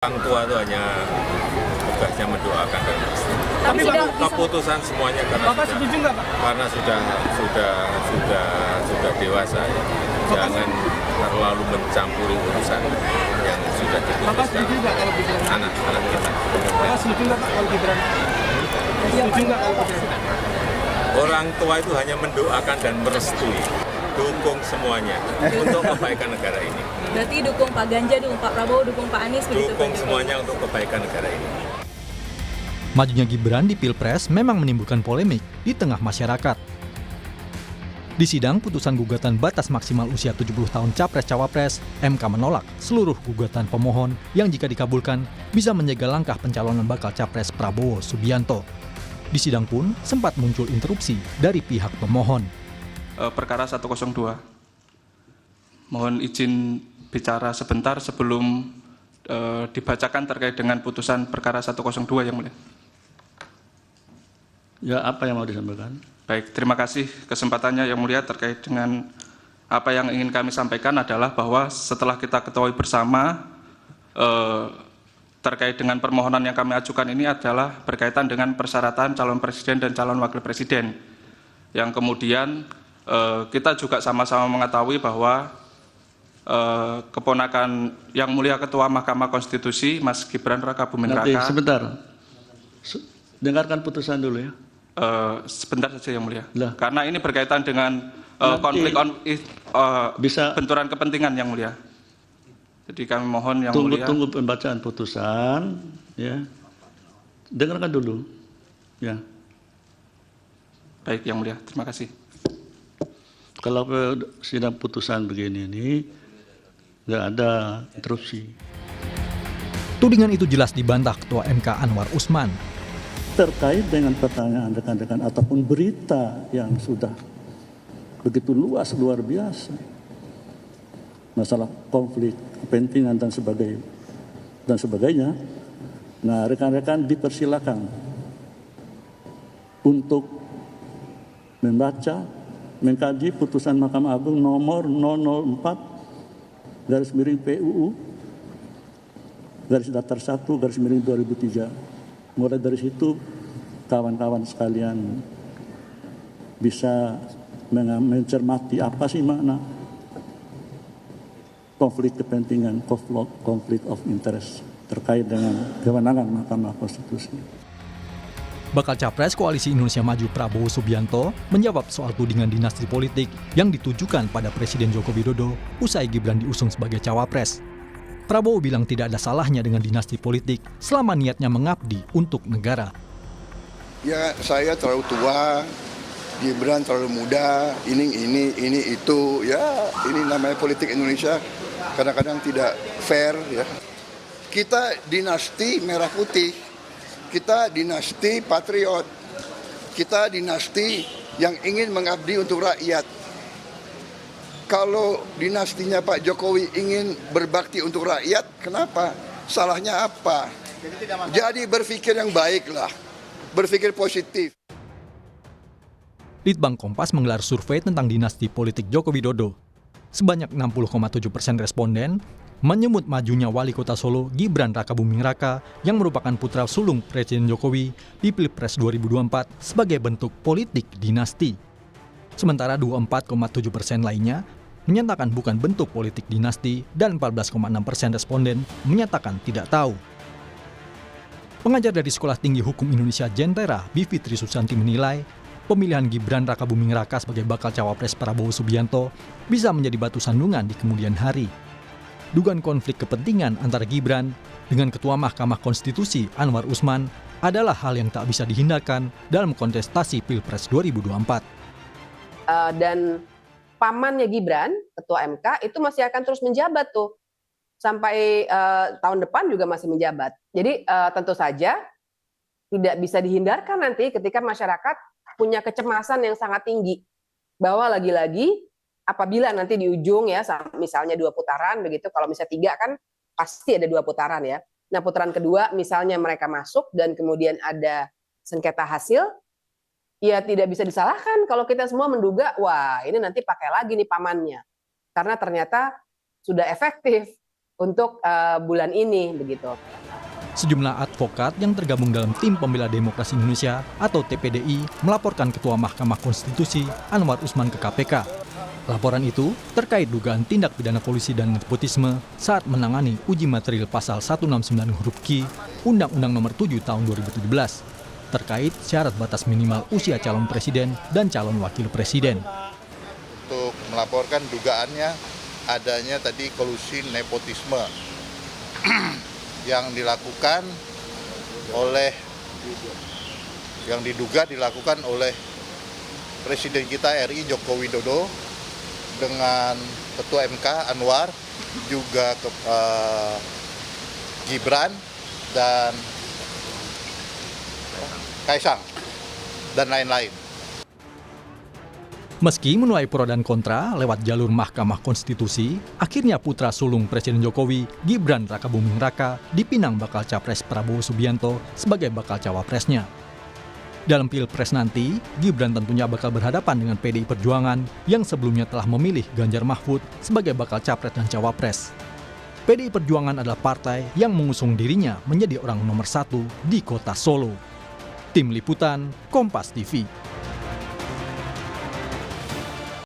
Orang tua itu hanya tugasnya mendoakan dan merestui. Tapi Keputusan semuanya Bapak setuju nggak, Pak? karena sudah dewasa ya. Jangan terlalu mencampuri urusan yang sudah Bapak setuju diputuskan nggak kalau Gibran? anak-anak kita. Bapak setuju nggak, Pak, kalau Gibran? Setuju nggak kalau Gibran? Orang tua itu hanya mendoakan dan merestui. Dukung semuanya untuk kebaikan negara ini. Berarti dukung Pak Ganjar, dukung Pak Prabowo, dukung Pak Anies begitu? Dukung semuanya untuk kebaikan negara ini. Majunya Gibran di Pilpres memang menimbulkan polemik di tengah masyarakat. Di sidang putusan gugatan batas maksimal usia 70 tahun Capres-Cawapres, MK menolak seluruh gugatan pemohon yang jika dikabulkan bisa menjaga langkah pencalonan bakal Capres Prabowo Subianto. Di sidang pun sempat muncul interupsi dari pihak pemohon. Perkara 102. Mohon izin bicara sebentar sebelum dibacakan terkait dengan putusan perkara 102 yang mulia. Ya, apa yang mau disampaikan? Baik, terima kasih kesempatannya yang mulia. Terkait dengan apa yang ingin kami sampaikan adalah bahwa setelah kita ketahui bersama terkait dengan permohonan yang kami ajukan ini adalah berkaitan dengan persyaratan calon presiden dan calon wakil presiden. Yang kemudian kita juga sama-sama mengetahui bahwa keponakan yang mulia Ketua Mahkamah Konstitusi, Mas Gibran Rakabuming Nanti Raka. sebentar. Dengarkan putusan dulu ya. Sebentar saja yang mulia. Lah. Karena ini berkaitan dengan konflik bisa benturan kepentingan yang mulia. Jadi kami mohon yang mulia. tunggu pembacaan putusan ya. Dengarkan dulu. Ya. Baik yang mulia, terima kasih. Kalau sidang putusan begini ini nggak ada interupsi. Tudingan itu jelas dibantah Ketua MK Anwar Usman. Terkait dengan pertanyaan rekan-rekan ataupun berita yang sudah begitu luas, luar biasa, masalah konflik kepentingan dan sebagainya, nah rekan-rekan dipersilakan untuk membaca, mengkaji putusan Mahkamah Agung nomor 004/PUU _1/2003. Mulai dari situ kawan-kawan sekalian bisa mencermati apa sih makna konflik kepentingan, konflik of interest terkait dengan kewenangan Mahkamah Konstitusi. Bakal Capres Koalisi Indonesia Maju Prabowo Subianto menjawab soal tudingan dinasti politik yang ditujukan pada Presiden Joko Widodo usai Gibran diusung sebagai cawapres. Prabowo bilang tidak ada salahnya dengan dinasti politik selama niatnya mengabdi untuk negara. Ya, saya terlalu tua, Gibran terlalu muda, ini itu, ya ini namanya politik Indonesia kadang-kadang tidak fair ya. Kita dinasti merah putih, kita dinasti patriot, kita dinasti yang ingin mengabdi untuk rakyat. Kalau dinastinya Pak Jokowi ingin berbakti untuk rakyat, kenapa? Salahnya apa? Jadi berpikir yang baiklah, berpikir positif. Litbang Kompas menggelar survei tentang dinasti politik Joko Widodo. Sebanyak 60,7% responden menyebut majunya Wali Kota Solo Gibran Rakabuming Raka yang merupakan putra sulung Presiden Jokowi di Pilpres 2024 sebagai bentuk politik dinasti. Sementara 24,7% lainnya menyatakan bukan bentuk politik dinasti dan 14,6% responden menyatakan tidak tahu. Pengajar dari Sekolah Tinggi Hukum Indonesia Jentera, Bivitri Susanti menilai pemilihan Gibran Rakabuming Raka sebagai bakal cawapres Prabowo Subianto bisa menjadi batu sandungan di kemudian hari. Dugaan konflik kepentingan antara Gibran dengan Ketua Mahkamah Konstitusi Anwar Usman adalah hal yang tak bisa dihindarkan dalam kontestasi Pilpres 2024. Dan pamannya Gibran, Ketua MK, itu masih akan terus menjabat tuh. Sampai tahun depan juga masih menjabat. Jadi tentu saja tidak bisa dihindarkan nanti ketika masyarakat punya kecemasan yang sangat tinggi. Bahwa lagi-lagi apabila nanti di ujung ya, misalnya 2 putaran begitu, kalau misalnya 3 kan pasti ada 2 putaran ya. Nah putaran kedua misalnya mereka masuk dan kemudian ada sengketa hasil, ya tidak bisa disalahkan kalau kita semua menduga, wah ini nanti pakai lagi nih pamannya. Karena ternyata sudah efektif untuk bulan ini begitu. Sejumlah advokat yang tergabung dalam Tim Pembela Demokrasi Indonesia atau TPDI melaporkan Ketua Mahkamah Konstitusi Anwar Usman ke KPK. Laporan itu terkait dugaan tindak pidana polisi dan nepotisme saat menangani uji material pasal 169 huruf Q Undang-Undang Nomor 7 Tahun 2017 terkait syarat batas minimal usia calon presiden dan calon wakil presiden. Untuk melaporkan dugaannya adanya tadi kolusi nepotisme yang dilakukan oleh yang diduga dilakukan oleh Presiden kita RI Joko Widodo dengan Ketua MK Anwar, juga Gibran dan Kaisang dan lain-lain. Meski menuai pro dan kontra lewat jalur Mahkamah Konstitusi, akhirnya putra sulung Presiden Jokowi, Gibran Rakabuming Raka, dipinang bakal Capres Prabowo Subianto sebagai bakal cawapresnya. Dalam Pilpres nanti, Gibran tentunya bakal berhadapan dengan PDI Perjuangan yang sebelumnya telah memilih Ganjar Mahfud sebagai bakal capres dan cawapres. PDI Perjuangan adalah partai yang mengusung dirinya menjadi orang nomor 1 di kota Solo. Tim Liputan, Kompas TV.